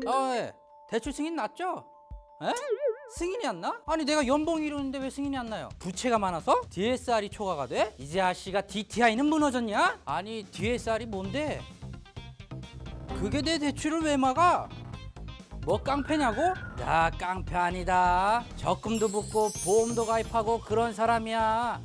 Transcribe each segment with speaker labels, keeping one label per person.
Speaker 1: 예. 대출 승인 났죠? 에? 승인이 안 나? 아니 내가 연봉이 이러는데 왜 승인이 안 나요? 부채가 많아서 DSR이 초과가 돼? 이제 아씨가 DTI는 무너졌냐? 아니 DSR이 뭔데? 그게 내 대출을 왜 막아? 뭐 깡패냐고? 야 깡패 아니다. 적금도 붓고 보험도 가입하고 그런 사람이야.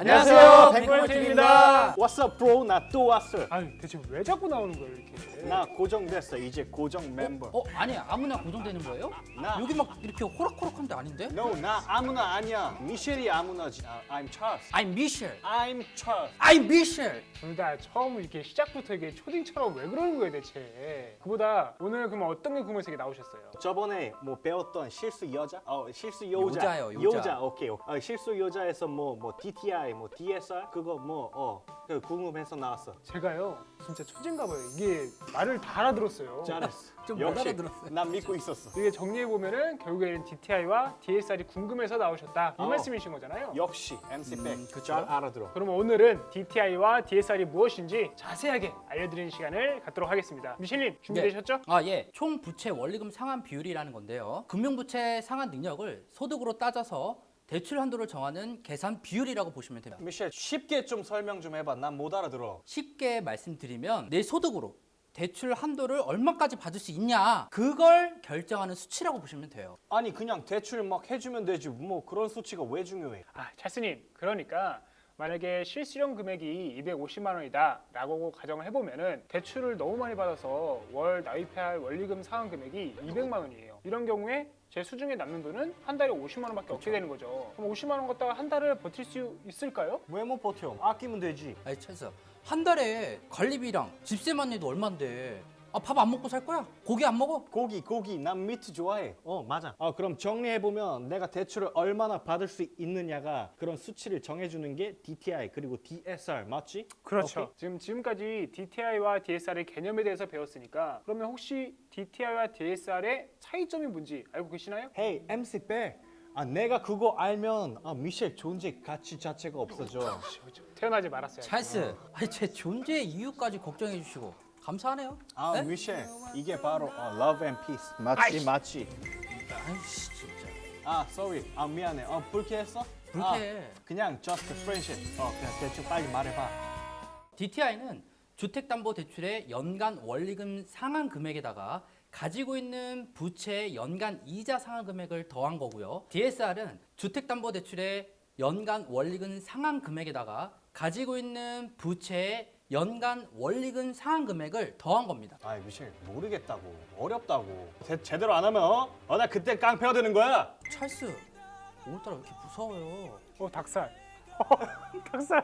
Speaker 2: 안녕하세요,
Speaker 1: 백골TV입니다.
Speaker 2: What's up, bro? 나 또 왔어.
Speaker 3: 아니 대체 왜 자꾸 나오는 거예요 이렇게?
Speaker 2: 나 고정됐어. 이제 고정 멤버.
Speaker 1: 아니 아무나 고정되는 거예요?
Speaker 2: 나.
Speaker 1: 여기 막 이렇게 호락호락한데 아닌데?
Speaker 2: No, 나 아무나 아니야. 미셸이 아무나지. I'm Charles.
Speaker 1: I'm Michelle.
Speaker 2: I'm Charles.
Speaker 1: I'm Michelle.
Speaker 3: 둘 다 처음 이렇게 시작부터 이게 초딩처럼 왜 그러는 거예요 대체? 그보다 오늘 그러면 어떤 게 궁금해서 이렇게 나오셨어요?
Speaker 2: 저번에 뭐 배웠던 실수 여자? 실수 여자.
Speaker 1: 요자요, 요자.
Speaker 2: 오케이. 실수 여자에서 뭐 DTI, 뭐 DSR 그거 그 궁금해서 나왔어.
Speaker 3: 제가요 진짜 천재인가 봐요. 이게 말을 다 알아들었어요.
Speaker 2: 잘했어.
Speaker 1: 좀못
Speaker 2: 역시
Speaker 1: 알아들었어요.
Speaker 2: 난 믿고 있었어.
Speaker 3: 이게 정리해 보면은 결국에는 DTI와 DSR이 궁금해서 나오셨다 이
Speaker 2: 어.
Speaker 3: 말씀이신 거잖아요.
Speaker 2: 역시 MC 백.
Speaker 1: 그쵸.
Speaker 2: 잘 알아들어.
Speaker 3: 그러면 오늘은 DTI와 DSR이 무엇인지 자세하게 알려드리는 시간을 갖도록 하겠습니다. 미셸님 준비되셨죠?
Speaker 1: 예. 총 부채 원리금 상환 비율이라는 건데요. 금융부채 상환 능력을 소득으로 따져서 대출 한도를 정하는 계산 비율이라고 보시면 됩니다.
Speaker 2: 미셸 쉽게 좀 설명 좀 해봐. 난 못 알아들어.
Speaker 1: 쉽게 말씀드리면 내 소득으로 대출 한도를 얼마까지 받을 수 있냐 그걸 결정하는 수치라고 보시면 돼요.
Speaker 2: 아니 그냥 대출 막 해주면 되지 뭐 그런 수치가 왜 중요해?
Speaker 3: 찰스님 그러니까 만약에 실수령 금액이 250만 원이다 라고 가정을 해보면은 대출을 너무 많이 받아서 월 납입해야 할 원리금 상환 금액이 200만 원이에요. 이런 경우에 제 수중에 남는 돈은 한 달에 50만 원밖에 없게 되는 거죠. 그럼 50만 원 갖다가 한 달을 버틸 수 있을까요?
Speaker 2: 왜 못 버텨? 아끼면 되지.
Speaker 1: 아니 찰스 한 달에 관리비랑 집세만 내도 얼만데 밥 안 먹고 살 거야? 고기 안 먹어?
Speaker 2: 고기 난 미트 좋아해. 맞아. 그럼 정리해보면 내가 대출을 얼마나 받을 수 있느냐가 그런 수치를 정해주는 게 DTI 그리고 DSR 맞지?
Speaker 3: 그렇죠. 지금까지 DTI와 DSR의 개념에 대해서 배웠으니까 그러면 혹시 DTI와 DSR의 차이점이 뭔지 알고 계시나요?
Speaker 2: Hey MC 백. 내가 그거 알면 미셸 존재 가치 자체가 없어져.
Speaker 3: 태어나지 말았어요.
Speaker 1: 찰스 아니 제 존재의 이유까지 걱정해 주시고 감사하네요. 네?
Speaker 2: 미셸 이게 바로 love and peace 맞지?
Speaker 1: 아이씨 진짜
Speaker 2: sorry. 미안해. 불쾌했어?
Speaker 1: 불쾌해.
Speaker 2: 그냥 just friendship. 그냥 대충 빨리 말해봐.
Speaker 1: DTI는 주택담보대출의 연간 원리금 상환 금액에다가 가지고 있는 부채의 연간 이자 상환 금액을 더한 거고요. DSR은 주택담보대출의 연간 원리금 상환 금액에다가 가지고 있는 부채의 연간 원리금 상환 금액을 더한 겁니다.
Speaker 2: 미셸 모르겠다고. 어렵다고. 제대로 안 하면 나 그때 깡패가 되는 거야.
Speaker 1: 찰스 오늘따라 왜 이렇게 무서워요?
Speaker 3: 닭살. 닭살.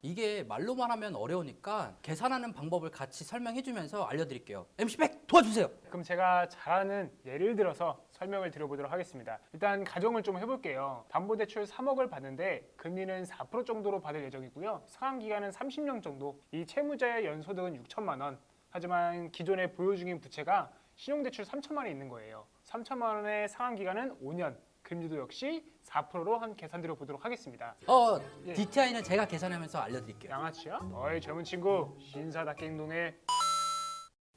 Speaker 1: 이게 말로만 하면 어려우니까 계산하는 방법을 같이 설명해 주면서 알려드릴게요. MC100 도와주세요.
Speaker 3: 그럼 제가 잘 아는 예를 들어서 설명을 드려보도록 하겠습니다. 일단 가정을 좀 해볼게요. 담보대출 3억을 받는데 금리는 4% 정도로 받을 예정이고요. 상환기간은 30년 정도. 이 채무자의 연소득은 6천만 원. 하지만 기존에 보유 중인 부채가 신용대출 3천만 원이 있는 거예요. 3천만 원의 상환기간은 5년. 금리도 역시 4%로 한 계산드려 보도록 하겠습니다. 예.
Speaker 1: DTI는 제가 계산하면서 알려드릴게요.
Speaker 3: 양아치야? 어이 젊은 친구 신사답게 행동해.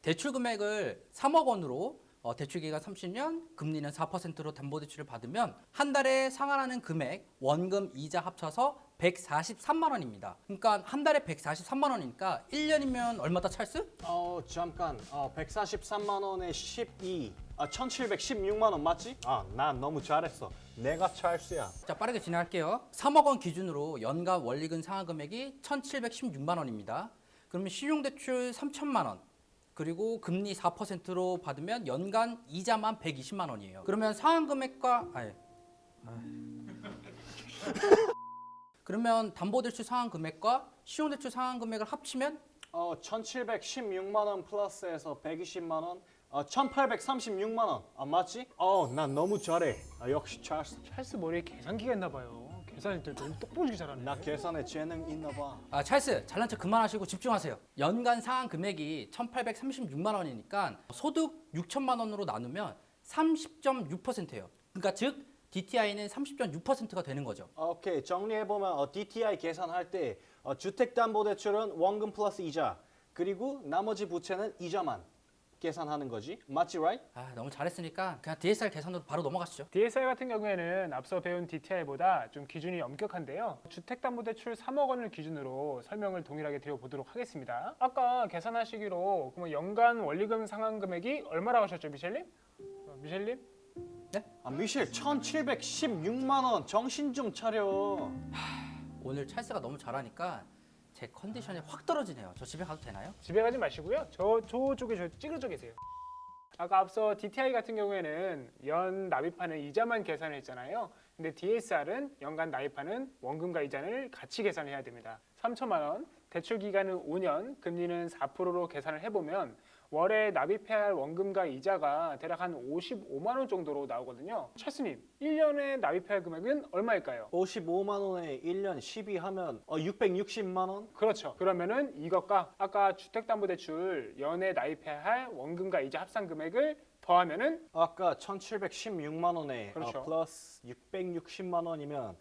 Speaker 1: 대출 금액을 3억 원으로 대출 기간 30년, 금리는 4%로 담보대출을 받으면 한 달에 상환하는 금액, 원금, 이자 합쳐서 143만 원입니다. 그러니까 한 달에 143만 원이니까 1년이면 얼마다 찰스?
Speaker 2: 잠깐. 143만 원에 12. 1716만 원 맞지? 난 너무 잘했어. 내가 찰스야.
Speaker 1: 자, 빠르게 진행할게요. 3억 원 기준으로 연간 원리금 상환 금액이 1716만 원입니다. 그러면 신용대출 3천만 원. 그리고 금리 4%로 받으면 연간 이자만 120만 원이에요. 그러면 상환 금액과 그러면 담보대출 상환 금액과 신용대출 상환 금액을 합치면
Speaker 2: 1716만 원 플러스해서 120만 원. 1836만 원. 맞지? 난 너무 잘해. 역시 찰스.
Speaker 3: 찰스 머리에 계산기가 있나 봐요. 계산을 너무 똑부러지게 잘하네.
Speaker 2: 나 계산에 재능 있나 봐.
Speaker 1: 찰스 잘난 척 그만하시고 집중하세요. 연간 상환 금액이 1836만 원이니까 소득 6천만 원으로 나누면 30.6%예요. 그러니까 즉 DTI는 30.6%가 되는 거죠.
Speaker 2: 오케이. 정리해보면 DTI 계산할 때 주택담보대출은 원금 플러스 이자 그리고 나머지 부채는 이자만 계산하는 거지. 맞지, right?
Speaker 1: 아, 너무 잘했으니까 그냥 DSR 계산으로 바로 넘어가시죠.
Speaker 3: DSR 같은 경우에는 앞서 배운 DTI보다 좀 기준이 엄격한데요. 주택담보대출 3억 원을 기준으로 설명을 동일하게 드려보도록 하겠습니다. 아까 계산하시기로 그러면 연간 원리금 상환 금액이 얼마라고 하셨죠, 미셸님? 미셸님?
Speaker 2: 미셸 1,716만 원. 정신 좀 차려.
Speaker 1: 오늘 찰스가 너무 잘하니까 제 컨디션이 확 떨어지네요. 저 집에 가도 되나요?
Speaker 3: 집에 가지 마시고요. 저쪽에 찌그러져 계세요. 아까 앞서 DTI 같은 경우에는 연 납입하는 이자만 계산을 했잖아요. 근데 DSR은 연간 납입하는 원금과 이자를 같이 계산해야 됩니다. 3천만 원, 대출 기간은 5년, 금리는 4%로 계산을 해보면 월에 납입해야 할 원금과 이자가 대략 한 55만 원 정도로 나오거든요. 찰스님, 1년에 납입해야 할 금액은 얼마일까요?
Speaker 2: 55만 원에 1년 12 하면 660만 원?
Speaker 3: 그렇죠. 그러면은 이것과 아까 주택담보대출 연에 납입해야 할 원금과 이자 합산 금액을 더하면은
Speaker 2: 아까 1,716만 원에
Speaker 3: 그렇죠.
Speaker 2: 플러스 660만 원이면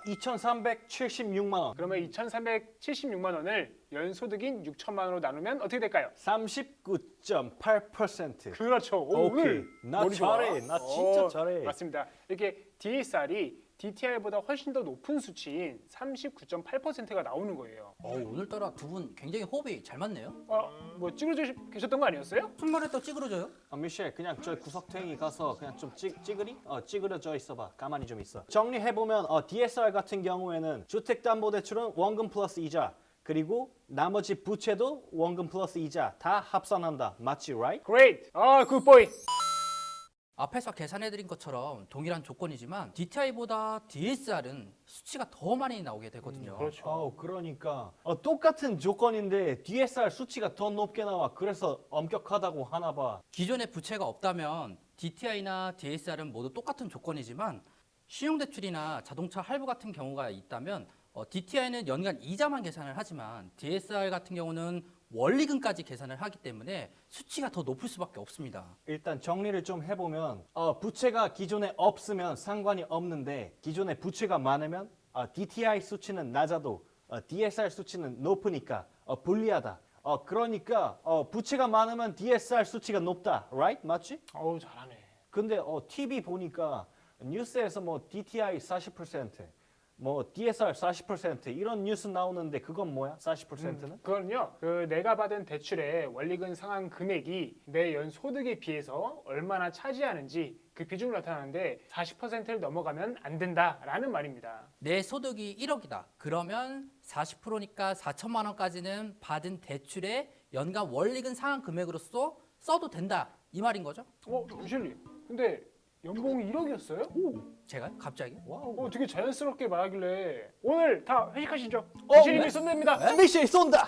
Speaker 2: 2,376만 원.
Speaker 3: 그러면 2,376만 원을 연소득인 6천만 원으로 나누면 어떻게 될까요?
Speaker 2: 39.8%.
Speaker 3: 그렇죠. 오,
Speaker 2: 오케이.
Speaker 3: 오늘
Speaker 2: 나
Speaker 3: 머리 좋아.
Speaker 2: 잘해. 나 진짜 잘해.
Speaker 3: 맞습니다. 이렇게 DSR이 DTI보다 훨씬 더 높은 수치인 39.8%가 나오는 거예요.
Speaker 1: 오늘따라 두 분 굉장히 호흡이 잘 맞네요.
Speaker 3: 뭐 찌그러져 계셨던 거 아니었어요?
Speaker 1: 순간에 또 찌그러져요?
Speaker 2: 미셸 그냥 저 구석탱이 가서 그냥 좀 찌그러져 있어봐. 가만히 좀 있어. 정리해보면 DSR 같은 경우에는 주택담보대출은 원금 플러스 이자 그리고 나머지 부채도 원금 플러스 이자 다 합산한다. 맞지, right?
Speaker 3: Great. 굿보이.
Speaker 1: 앞에서 계산해드린 것처럼 동일한 조건이지만 DTI보다 DSR은 수치가 더 많이 나오게 되거든요.
Speaker 3: 그렇죠.
Speaker 2: 그러니까 똑같은 조건인데 DSR 수치가 더 높게 나와. 그래서 엄격하다고 하나 봐.
Speaker 1: 기존에 부채가 없다면 DTI나 DSR은 모두 똑같은 조건이지만 신용대출이나 자동차 할부 같은 경우가 있다면 DTI는 연간 이자만 계산을 하지만 DSR 같은 경우는 원리금까지 계산을 하기 때문에 수치가 더 높을 수밖에 없습니다.
Speaker 2: 일단 정리를 좀 해보면 부채가 기존에 없으면 상관이 없는데 기존에 부채가 많으면 DTI 수치는 낮아도 DSR 수치는 높으니까 불리하다. 그러니까 부채가 많으면 DSR 수치가 높다. right? 맞지?
Speaker 3: 어우, 잘하네.
Speaker 2: 근데 TV 보니까 뉴스에서 뭐 DTI 40%, 뭐 DSR 40% 이런 뉴스 나오는데 그건 뭐야? 40%는?
Speaker 3: 그거는요. 내가 받은 대출의 원리금 상환 금액이 내 연 소득에 비해서 얼마나 차지하는지 그 비중을 나타내는데 40%를 넘어가면 안 된다라는 말입니다.
Speaker 1: 내 소득이 1억이다. 그러면 40%니까 4천만 원까지는 받은 대출의 연간 원리금 상환 금액으로서 써도 된다. 이 말인 거죠?
Speaker 3: 미셸님. 근데 연봉이 1억이었어요?
Speaker 1: 제가요? 갑자기?
Speaker 3: 되게 자연스럽게 말하길래 오늘 다 회식하시죠. 미셸님이 쏜답니다.
Speaker 2: 미셸 쏜다!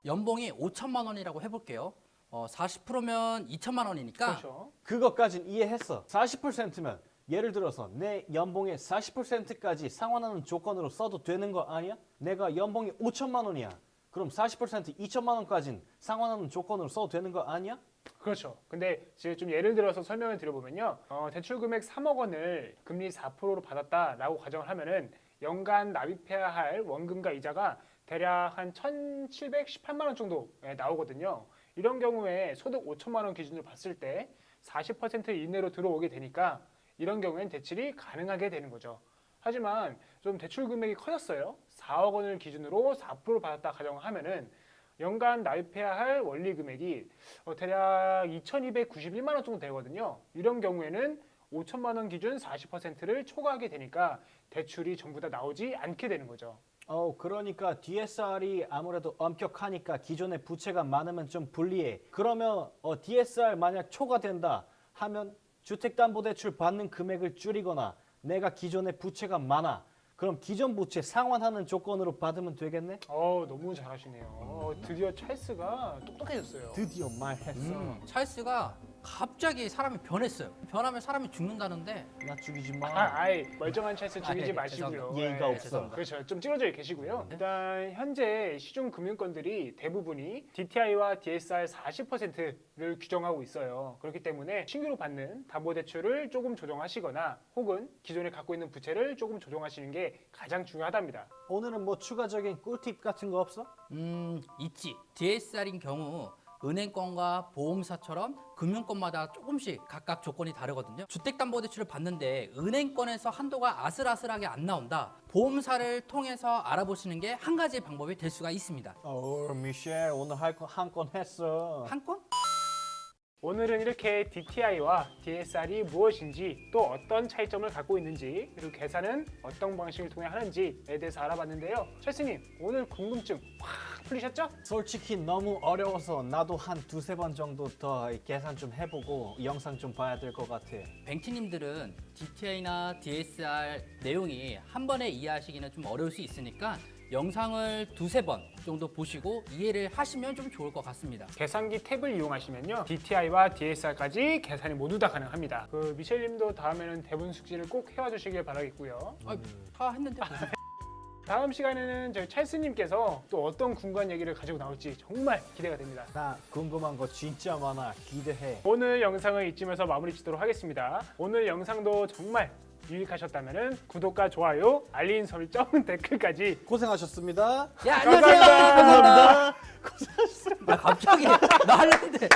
Speaker 1: 연봉이 5천만 원이라고 해볼게요. 40%면 2천만 원이니까
Speaker 3: 그렇죠.
Speaker 2: 그것까진 이해했어. 40%면 예를 들어서 내 연봉의 40%까지 상환하는 조건으로 써도 되는 거 아니야? 내가 연봉이 5천만 원이야. 그럼 40% 2천만 원까지는 상환하는 조건으로 써도 되는 거 아니야?
Speaker 3: 그렇죠. 근데 지금 좀 예를 들어서 설명을 드려보면요. 대출 금액 3억 원을 금리 4%로 받았다라고 가정을 하면은 연간 납입해야 할 원금과 이자가 대략 한 1,718만 원 정도 나오거든요. 이런 경우에 소득 5천만 원 기준으로 봤을 때 40% 이내로 들어오게 되니까 이런 경우엔 대출이 가능하게 되는 거죠. 하지만 좀 대출 금액이 커졌어요. 4억 원을 기준으로 4% 받았다 가정을 하면은 연간 납입해야 할 원리 금액이 대략 2,291만 원 정도 되거든요. 이런 경우에는 5천만 원 기준 40%를 초과하게 되니까 대출이 전부 다 나오지 않게 되는 거죠.
Speaker 2: 그러니까 DSR이 아무래도 엄격하니까 기존에 부채가 많으면 좀 불리해. 그러면 DSR 만약 초과된다 하면 주택담보대출 받는 금액을 줄이거나 내가 기존에 부채가 많아. 그럼 기존 부채 상환하는 조건으로 받으면 되겠네?
Speaker 3: 너무 잘하시네요. 드디어 찰스가 똑똑해졌어요.
Speaker 2: 드디어 말했어.
Speaker 1: 찰스가 갑자기 사람이 변했어요. 변하면 사람이 죽는다는데
Speaker 2: 나 죽이지 마.
Speaker 3: 아이 멀쩡한 찰스 죽이지
Speaker 1: 네,
Speaker 3: 마시고요.
Speaker 2: 죄송합니다. 예의가 없어.
Speaker 1: 죄송합니다.
Speaker 3: 그렇죠. 좀 찌러져 계시고요.
Speaker 1: 네.
Speaker 3: 일단 현재 시중 금융권들이 대부분이 DTI와 DSR 40%를 규정하고 있어요. 그렇기 때문에 신규로 받는 담보대출을 조금 조정하시거나 혹은 기존에 갖고 있는 부채를 조금 조정하시는 게 가장 중요하답니다.
Speaker 2: 오늘은 뭐 추가적인 꿀팁 같은 거 없어?
Speaker 1: 있지. DSR인 경우 은행권과 보험사처럼 금융권마다 조금씩 각각 조건이 다르거든요. 주택담보대출을 받는데 은행권에서 한도가 아슬아슬하게 안 나온다. 보험사를 통해서 알아보시는 게 한 가지 방법이 될 수가 있습니다.
Speaker 2: 미셸 오늘 한 건 했어.
Speaker 1: 한 건?
Speaker 3: 오늘은 이렇게 DTI와 DSR이 무엇인지 또 어떤 차이점을 갖고 있는지 그리고 계산은 어떤 방식을 통해 하는지에 대해서 알아봤는데요. 찰스님 오늘 궁금증 확 풀리셨죠?
Speaker 2: 솔직히 너무 어려워서 나도 한 두세 번 정도 더 계산 좀 해보고 영상 좀 봐야 될 것 같아.
Speaker 1: 뱅키님들은 DTI나 DSR 내용이 한 번에 이해하시기는 좀 어려울 수 있으니까 영상을 두세 번 정도 보시고 이해를 하시면 좀 좋을 것 같습니다.
Speaker 3: 계산기 탭을 이용하시면요 DTI와 DSR까지 계산이 모두 다 가능합니다. 미셸님도 다음에는 대본 숙지를 꼭 해와 주시길 바라겠고요.
Speaker 1: 다 했는데 무슨
Speaker 3: 다음 시간에는 저희 찰스님께서 또 어떤 궁금한 얘기를 가지고 나올지 정말 기대가 됩니다.
Speaker 2: 나 궁금한 거 진짜 많아. 기대해.
Speaker 3: 오늘 영상을 이쯤에서 마무리 짓도록 하겠습니다. 오늘 영상도 정말 유익하셨다면 구독과 좋아요, 알림 설정, 댓글까지
Speaker 2: 고생하셨습니다.
Speaker 1: 야, 안녕하세요.
Speaker 3: 감사합니다.
Speaker 1: 감사합니다. 아, 갑자기 나 하려는데